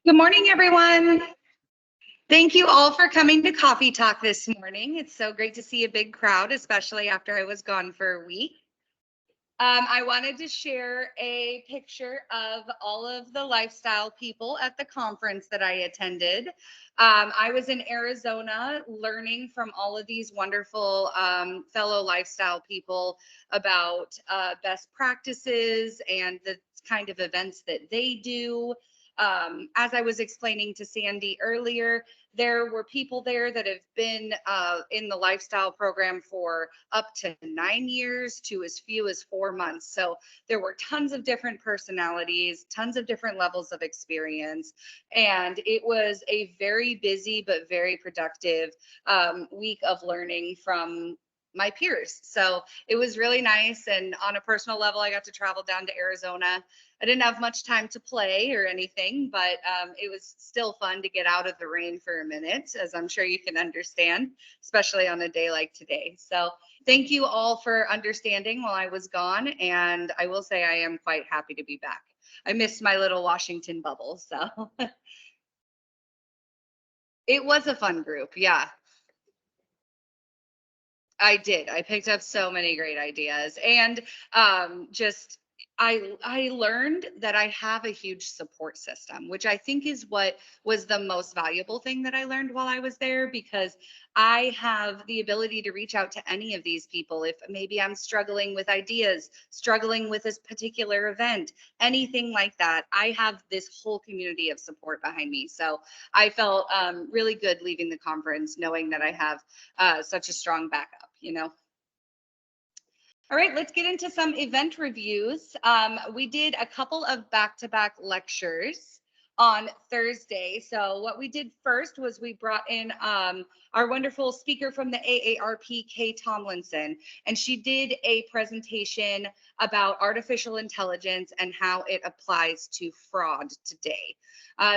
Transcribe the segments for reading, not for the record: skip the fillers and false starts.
Good morning, everyone. Thank you all for coming to Coffee Talk this morning. It's so great to see a big crowd, especially after I was gone for a week. I wanted to share a picture of all of the lifestyle people at the conference that I attended. I was in Arizona learning from all of these wonderful fellow lifestyle people about best practices and the kind of events that they do. As I was explaining to Sandy earlier, there were people there that have been in the lifestyle program for up to 9 years to as few as 4 months. So there were tons of different personalities, tons of different levels of experience. And it was a very busy but very productive week of learning from my peers. So it was really nice. And on a personal level, I got to travel down to Arizona. I didn't have much time to play or anything, but it was still fun to get out of the rain for a minute, as I'm sure you can understand, especially on a day like today. So thank you all for understanding while I was gone. And I will say I am quite happy to be back. I missed my little Washington bubble. So it was a fun group. Yeah. I did. I picked up so many great ideas and just I learned that I have a huge support system, which I think is what was the most valuable thing that I learned while I was there because I have the ability to reach out to any of these people if maybe I'm struggling with ideas, struggling with this particular event, anything like that. I have this whole community of support behind me. So I felt really good leaving the conference knowing that I have such a strong backup. All right, let's get into some event reviews. We did a couple of back-to-back lectures on Thursday. So what we did first was we brought in our wonderful speaker from the AARP, Kay Tomlinson, and she did a presentation about artificial intelligence and how it applies to fraud today.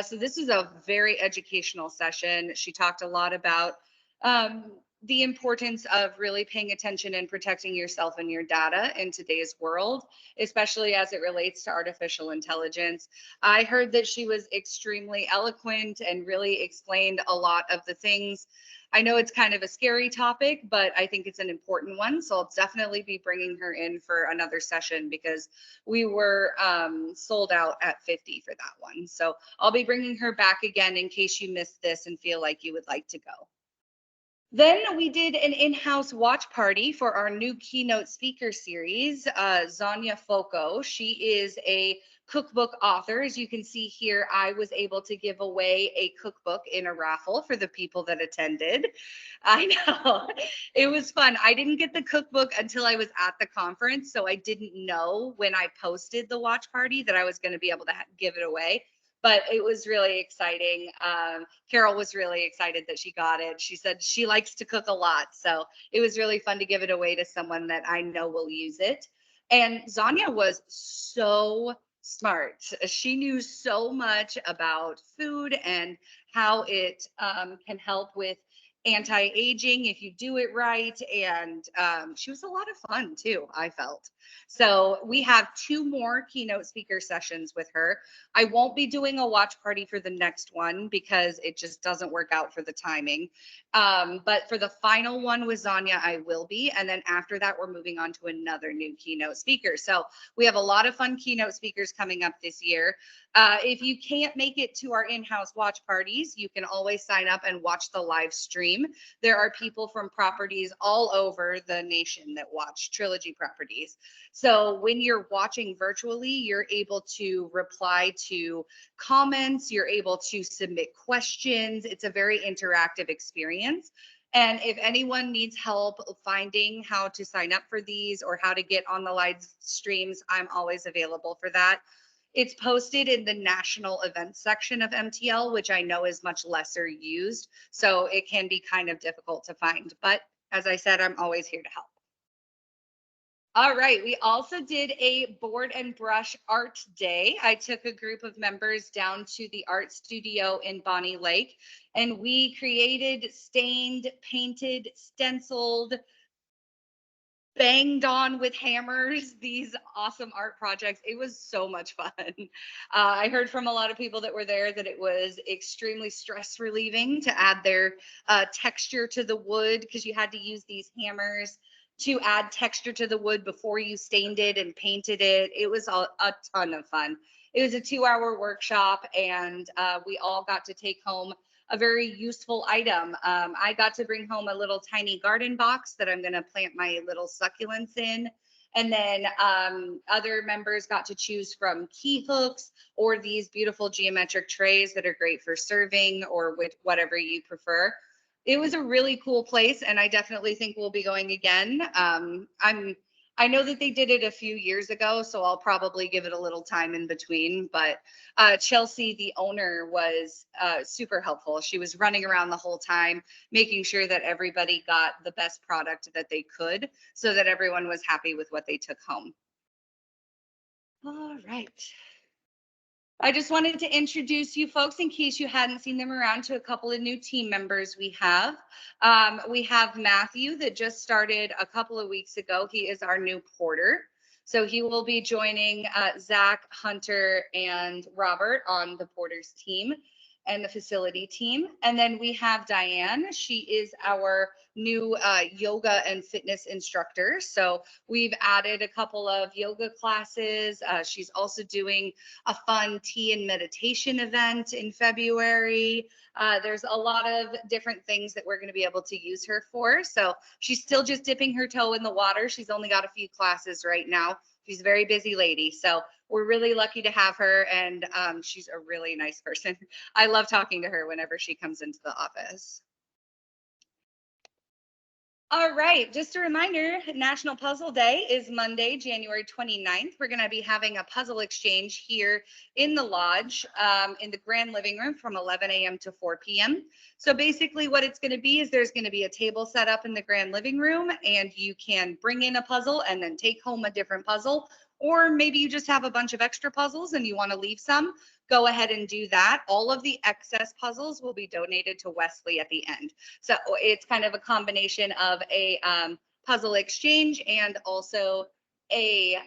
So this is a very educational session. She talked a lot about um, the importance of really paying attention and protecting yourself and your data in today's world, especially as it relates to artificial intelligence. I heard that she was extremely eloquent and really explained a lot of the things. I know it's kind of a scary topic, but I think it's an important one. So I'll definitely be bringing her in for another session because we were sold out at 50 for that one. So I'll be bringing her back again in case you missed this and feel like you would like to go. Then we did an in-house watch party for our new keynote speaker series, Zanya Foco. She is a cookbook author. As you can see here, I was able to give away a cookbook in a raffle for the people that attended. I know it was fun. I didn't get the cookbook until I was at the conference, so I didn't know when I posted the watch party that I was going to be able to give it away, but it was really exciting. Carol was really excited that she got it. She said she likes to cook a lot. So it was really fun to give it away to someone that I know will use it. And Zanya was so smart. She knew so much about food and how it can help with anti-aging if you do it right. And she was a lot of fun too, I felt. So we have 2 more keynote speaker sessions with her. I won't be doing a watch party for the next one because it just doesn't work out for the timing. But for the final one with Zanya, I will be. And then after that, we're moving on to another new keynote speaker. So we have a lot of fun keynote speakers coming up this year. If you can't make it to our in-house watch parties, you can always sign up and watch the live stream. There are people from properties all over the nation that watch Trilogy properties. So when you're watching virtually, you're able to reply to comments, you're able to submit questions. It's a very interactive experience. And if anyone needs help finding how to sign up for these or how to get on the live streams, I'm always available for that. It's posted in the national events section of MTL, which I know is much lesser used. So it can be kind of difficult to find. But as I said, I'm always here to help. All right, we also did a board and brush art day. I took a group of members down to the art studio in Bonnie Lake, and we created stained, painted, stenciled banged on with hammers these awesome art projects. It was so much fun. I heard from a lot of people that were there that it was extremely stress relieving to add their texture to the wood, because you had to use these hammers to add texture to the wood before you stained it and painted it. It was a ton of fun. It was a 2-hour workshop, and we all got to take home a very useful item. I got to bring home a little tiny garden box that I'm going to plant my little succulents in. And then other members got to choose from key hooks or these beautiful geometric trays that are great for serving, or with whatever you prefer. It was a really cool place, and I definitely think we'll be going again. I know that they did it a few years ago, so I'll probably give it a little time in between. But Chelsea, the owner, was super helpful. She was running around the whole time, making sure that everybody got the best product that they could, so that everyone was happy with what they took home. All right. I just wanted to introduce you folks, in case you hadn't seen them around, to a couple of new team members we have. We have Matthew, that just started a couple of weeks ago. He is our new porter. So he will be joining Zach, Hunter, and Robert on the porters team and the facility team. And then we have Diane. She is our new yoga and fitness instructor. So we've added a couple of yoga classes. She's also doing a fun tea and meditation event in February. There's a lot of different things that we're going to be able to use her for. So she's still just dipping her toe in the water. She's only got a few classes right now. She's a very busy lady. So we're really lucky to have her, and she's a really nice person. I love talking to her whenever she comes into the office. All right, just a reminder, National Puzzle Day is Monday, January 29th. We're going to be having a puzzle exchange here in the lodge, in the grand living room, from 11 a.m. to 4 p.m. So basically what it's going to be is there's going to be a table set up in the grand living room, and you can bring in a puzzle and then take home a different puzzle. Or maybe you just have a bunch of extra puzzles and you want to leave some. Go ahead and do that. All of the excess puzzles will be donated to Wesley at the end. So it's kind of a combination of a puzzle exchange and also a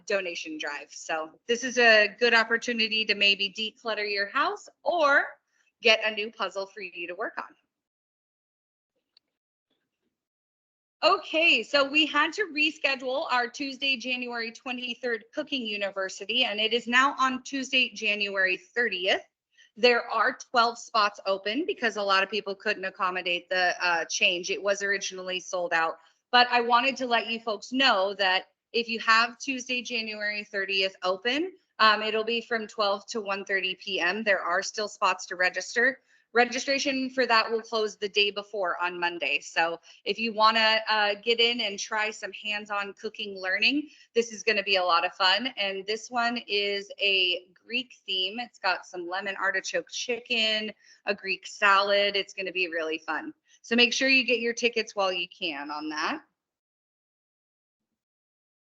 donation drive. So this is a good opportunity to maybe declutter your house or get a new puzzle for you to work on. Okay, so we had to reschedule our Tuesday, January 23rd Cooking University, and it is now on Tuesday, January 30th. There are 12 spots open because a lot of people couldn't accommodate the change. It was originally sold out, but I wanted to let you folks know that if you have Tuesday, January 30th open, it'll be from 12 to 1:30 p.m. There are still spots to register. Registration for that will close the day before on Monday. So if you want to get in and try some hands-on cooking learning, this is going to be a lot of fun. And this one is a Greek theme. It's got some lemon artichoke chicken, a Greek salad. It's going to be really fun. So make sure you get your tickets while you can on that.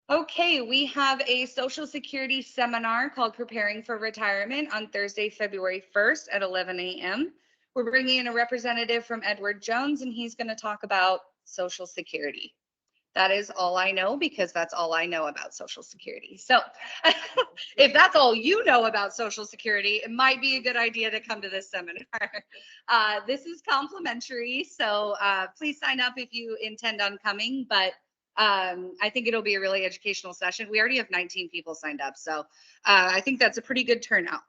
Okay, we have a Social Security seminar called Preparing for Retirement on Thursday, February 1st at 11 a.m. We're bringing in a representative from Edward Jones, and he's going to talk about Social Security. That is all I know, because that's all I know about Social Security. So if that's all you know about Social Security, it might be a good idea to come to this seminar. This is complimentary, so please sign up if you intend on coming. But I think it'll be a really educational session. We already have 19 people signed up, so I think that's a pretty good turnout.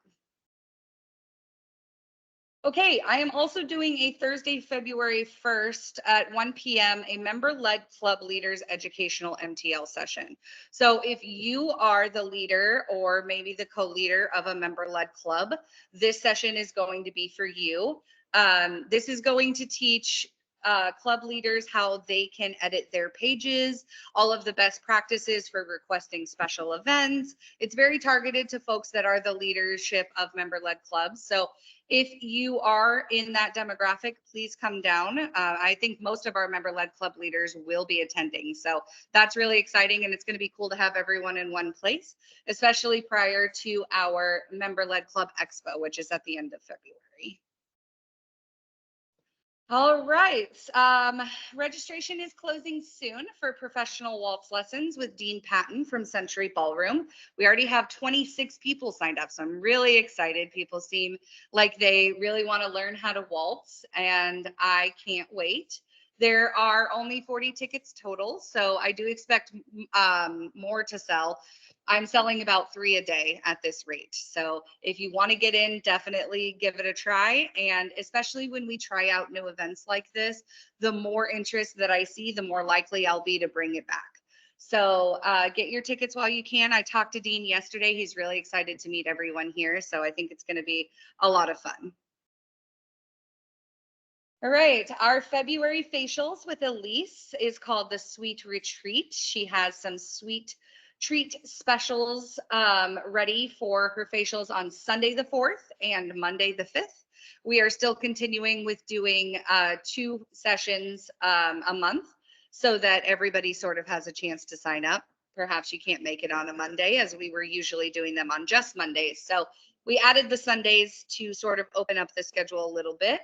Okay, I am also doing a Thursday, February 1st at 1 p.m. a member-led club leaders educational MTL session. So if you are the leader or maybe the co-leader of a member-led club, this session is going to be for you. This is going to teach club leaders how they can edit their pages, all of the best practices for requesting special events. It's very targeted to folks that are the leadership of member-led clubs. So if you are in that demographic, please come down. I think most of our member-led club leaders will be attending. So that's really exciting, and it's going to be cool to have everyone in one place, especially prior to our member-led club expo, which is at the end of February. All right. Registration is closing soon for professional waltz lessons with Dean Patton from Century Ballroom. We already have 26 people signed up, so I'm really excited. People seem like they really want to learn how to waltz, and I can't wait. There are only 40 tickets total, so I do expect more to sell. I'm selling about 3 a day at this rate. So if you want to get in, definitely give it a try. And especially when we try out new events like this, the more interest that I see, the more likely I'll be to bring it back. So get your tickets while you can. I talked to Dean yesterday. He's really excited to meet everyone here. So I think it's going to be a lot of fun. All right, our February facials with Elise is called the Sweet Retreat. She has some sweet treat specials ready for her facials on Sunday the 4th and Monday the 5th. We are still continuing with doing 2 sessions a month so that everybody sort of has a chance to sign up. Perhaps you can't make it on a Monday as we were usually doing them on just Mondays. So we added the Sundays to sort of open up the schedule a little bit.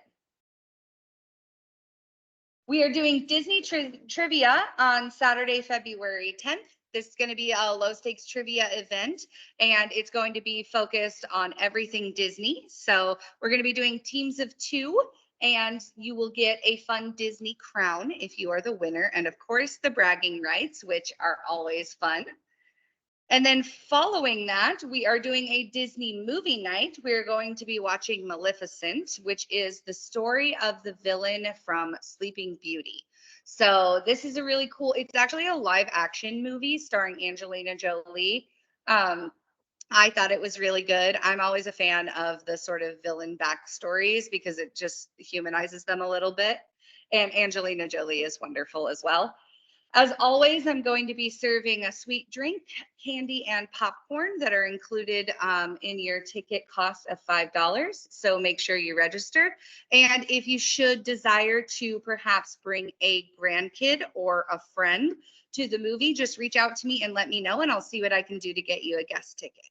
We are doing Disney trivia on Saturday, February 10th. This is going to be a low stakes trivia event, and it's going to be focused on everything Disney. So we're going to be doing teams of 2, and you will get a fun Disney crown if you are the winner. And of course, the bragging rights, which are always fun. And then following that, we are doing a Disney movie night. We're going to be watching Maleficent, which is the story of the villain from Sleeping Beauty. So this is a really cool, it's actually a live action movie starring Angelina Jolie. I thought it was really good. I'm always a fan of the sort of villain backstories because it just humanizes them a little bit. And Angelina Jolie is wonderful as well. As always, I'm going to be serving a sweet drink, candy, and popcorn that are included in your ticket cost of $5. So make sure you register. And if you should desire to perhaps bring a grandkid or a friend to the movie, just reach out to me and let me know, and I'll see what I can do to get you a guest ticket.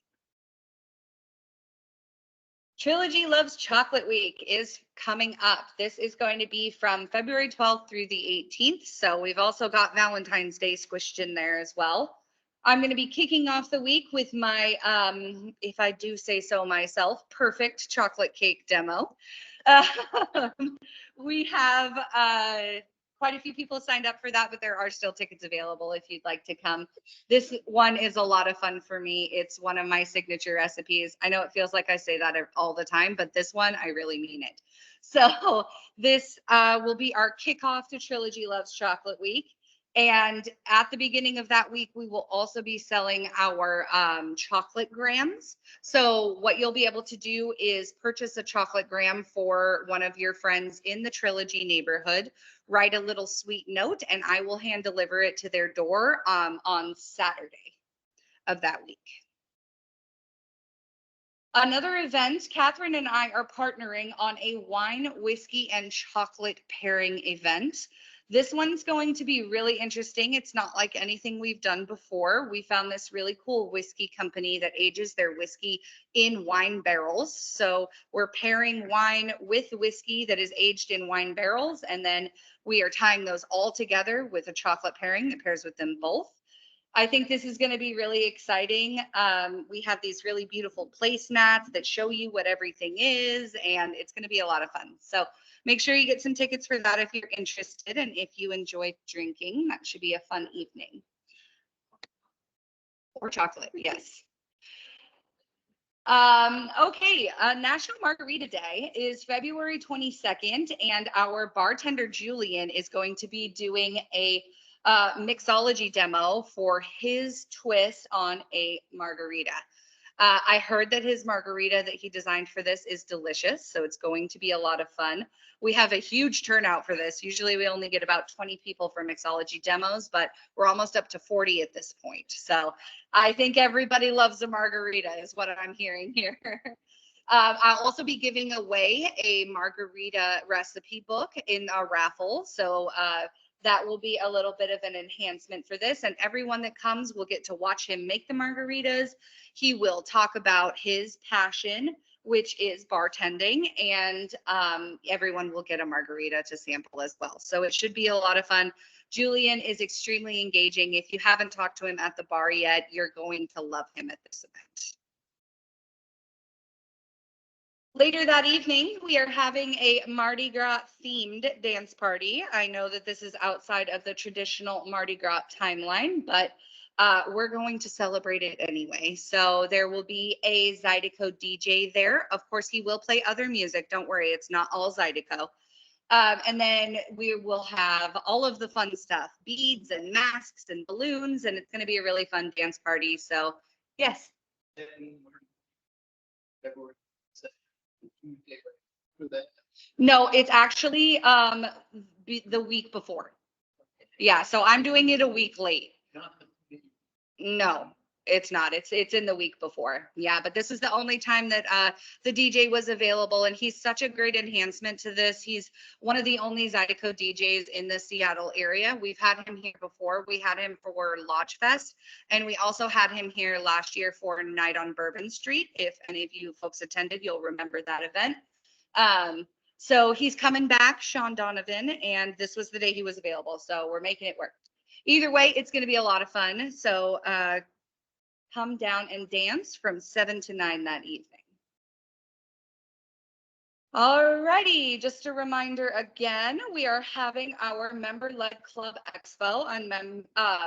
Trilogy Loves Chocolate Week is coming up. This is going to be from February 12th through the 18th. So we've also got Valentine's Day squished in there as well. I'm going to be kicking off the week with my, if I do say so myself, perfect chocolate cake demo. We have quite a few people signed up for that, but there are still tickets available if you'd like to come. This one is a lot of fun for me. It's one of my signature recipes. I know it feels like I say that all the time, but this one, I really mean it. So this will be our kickoff to Trilogy Loves Chocolate Week. And at the beginning of that week, we will also be selling our chocolate grams. So what you'll be able to do is purchase a chocolate gram for one of your friends in the Trilogy neighborhood, write a little sweet note, and I will hand deliver it to their door on Saturday of that week. Another event, Catherine and I are partnering on a wine, whiskey, and chocolate pairing event. This one's going to be really interesting. It's not like anything we've done before. We found this really cool whiskey company that ages their whiskey in wine barrels. So we're pairing wine with whiskey that is aged in wine barrels, and then we are tying those all together with a chocolate pairing that pairs with them both. I think this is going to be really exciting. We have these really beautiful placemats that show you what everything is, and it's going to be a lot of fun. So make sure you get some tickets for that if you're interested, and if you enjoy drinking, that should be a fun evening. Or chocolate, yes. Okay, National Margarita Day is February 22nd, and our bartender Julian is going to be doing a mixology demo for his twist on a margarita. I heard that his margarita that he designed for this is delicious, so it's going to be a lot of fun. We have a huge turnout for this. Usually we only get about 20 people for mixology demos, but we're almost up to 40 at this point. So I think everybody loves a margarita is what I'm hearing here. I'll also be giving away a margarita recipe book in a raffle. So that will be a little bit of an enhancement for this. And everyone that comes will get to watch him make the margaritas. He will talk about his passion which is bartending, and everyone will get a margarita to sample as well. So it should be a lot of fun. Julian is extremely engaging. If you haven't talked to him at the bar yet, you're going to love him at this event. Later that evening, we are having a Mardi Gras themed dance party. I know that this is outside of the traditional Mardi Gras timeline, but we're going to celebrate it anyway. So there will be a Zydeco DJ there. Of course, he will play other music. Don't worry, it's not all Zydeco. And then we will have all of the fun stuff, beads and masks and balloons, and it's going to be a really fun dance party. So yes. No, it's actually the week before. Yeah, so I'm doing it a week late. No, it's not. It's in the week before. Yeah, but this is the only time that the DJ was available, and he's such a great enhancement to this. He's one of the only Zydeco DJs in the Seattle area. We've had him here before. We had him for Lodge Fest, and we also had him here last year for Night on Bourbon Street. If any of you folks attended, you'll remember that event. So he's coming back, Sean Donovan, and this was the day he was available. So we're making it work. Either way, it's going to be a lot of fun. So come down and dance from 7 to 9 that evening. Alrighty, just a reminder again, we are having our member-led club expo on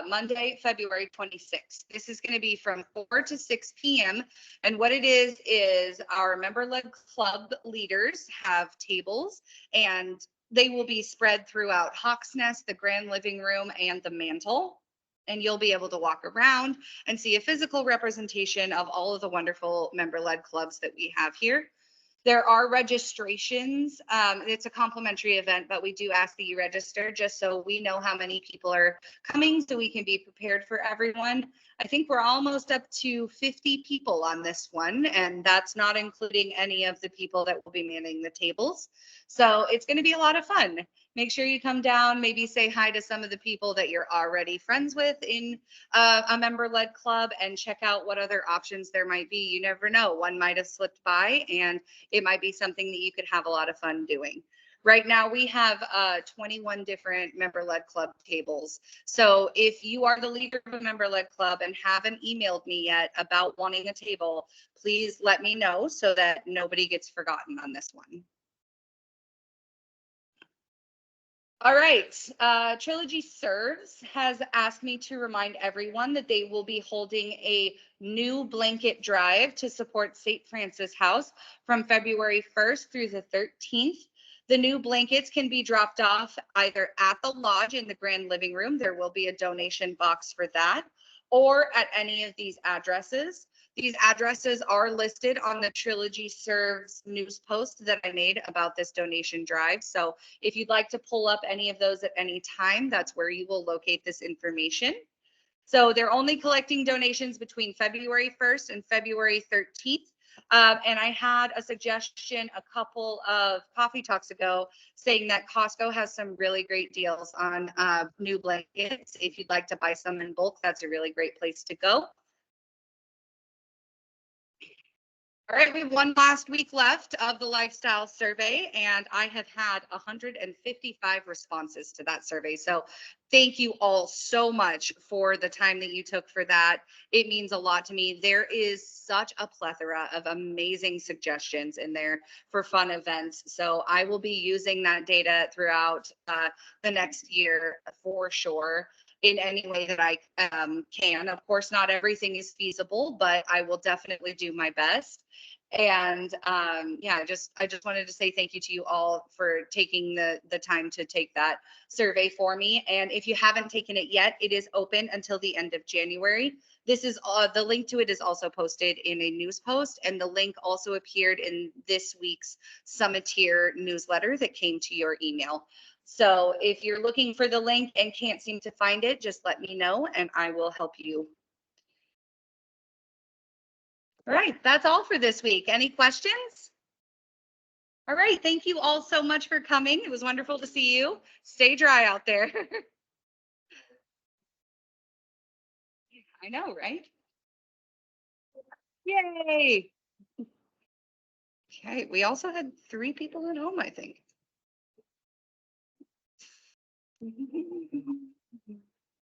Monday, February 26th. This is going to be from 4 to 6 p.m. And what it is our member-led club leaders have tables, and they will be spread throughout Hawk's Nest, the grand living room, and the mantle. And you'll be able to walk around and see a physical representation of all of the wonderful member-led clubs that we have here. There are registrations. It's a complimentary event, but we do ask that you register just so we know how many people are coming so we can be prepared for everyone. I think we're almost up to 50 people on this one, and that's not including any of the people that will be manning the tables. So it's going to be a lot of fun. Make sure you come down, maybe say hi to some of the people that you're already friends with in a member-led club, and check out what other options there might be. You never know. One might have slipped by, and it might be something that you could have a lot of fun doing. Right now, we have 21 different member-led club tables. So if you are the leader of a member-led club and haven't emailed me yet about wanting a table, please let me know so that nobody gets forgotten on this one. All right, Trilogy Serves has asked me to remind everyone that they will be holding a new blanket drive to support St. Francis House from February 1st through the 13th. The new blankets can be dropped off either at the lodge in the grand living room. There will be a donation box for that, or at any of these addresses. These addresses are listed on the Trilogy Serves news post that I made about this donation drive. So if you'd like to pull up any of those at any time, that's where you will locate this information. So they're only collecting donations between February 1st and February 13th. And I had a suggestion a couple of coffee talks ago saying that Costco has some really great deals on new blankets. If you'd like to buy some in bulk, that's a really great place to go. All right, we have one last week left of the lifestyle survey, and I have had 155 responses to that survey. So thank you all so much for the time that you took for that. It means a lot to me. There is such a plethora of amazing suggestions in there for fun events. So I will be using that data throughout the next year for sure, in any way that I can. Of course, not everything is feasible, but I will definitely do my best. And yeah, I just wanted to say thank you to you all for taking the time to take that survey for me. And if you haven't taken it yet, it is open until the end of January. This is the link to it is also posted in a news post, and the link also appeared in this week's Summiteer newsletter that came to your email. So if you're looking for the link and can't seem to find it, just let me know and I will help you. All right, that's all for this week. Any questions? All right, thank you all so much for coming. It was wonderful to see you. Stay dry out there. I know, right? Yay. Okay. We also had 3 people at home, I think.